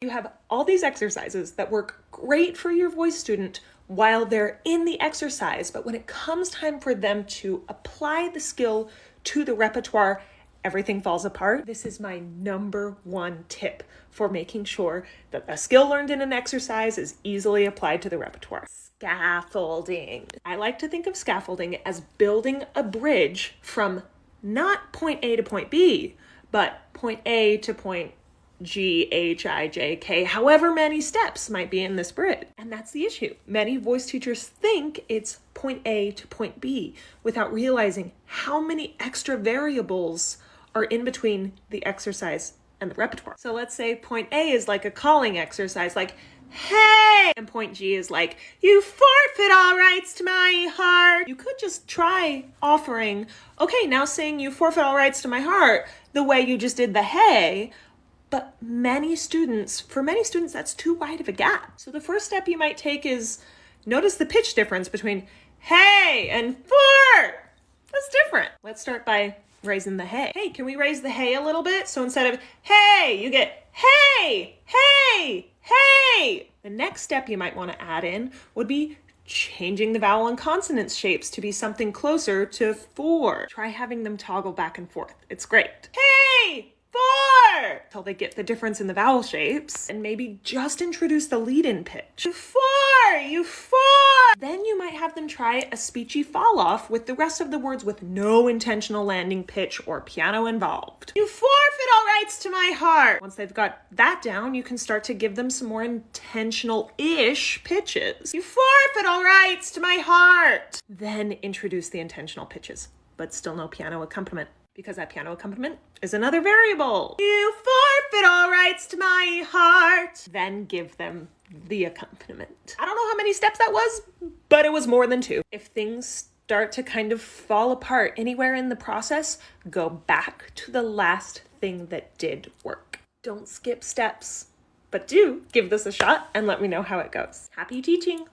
You have all these exercises that work great for your voice student while they're in the exercise, but when it comes time for them to apply the skill to the repertoire, everything falls apart. This is my number one tip for making sure that a skill learned in an exercise is easily applied to the repertoire. Scaffolding. I like to think of scaffolding as building a bridge from not point A to point B, but point A to point G, H, I, J, K, however many steps might be in this bridge. And that's the issue. Many voice teachers think it's point A to point B without realizing how many extra variables are in between the exercise and the repertoire. So let's say point A is like a calling exercise, like, hey, and point G is like, you forfeit all rights to my heart. You could just try offering, okay, now sing you forfeit all rights to my heart the way you just did the hey. But for many students, that's too wide of a gap. So the first step you might take is notice the pitch difference between hey and fort. That's different. Let's start by raising the hey. Hey, can we raise the hey a little bit? So instead of hey, you get hey, hey, hey. The next step you might want to add in would be changing the vowel and consonant shapes to be something closer to four. Try having them toggle back and forth. It's great. Hey, four, till they get the difference in the vowel shapes, and maybe just introduce the lead-in pitch. You four, you four. Then you might have them try a speechy fall off with the rest of the words with no intentional landing pitch or piano involved. You forfeit all rights to my heart. Once they've got that down, you can start to give them some more intentional-ish pitches. You forfeit all rights to my heart. Then introduce the intentional pitches, but still no piano accompaniment, because that piano accompaniment is another variable. You forfeit all rights to my heart. Then give them the accompaniment. I don't know how many steps that was, but it was more than 2. If things start to kind of fall apart anywhere in the process, go back to the last thing that did work. Don't skip steps, but do give this a shot and let me know how it goes. Happy teaching.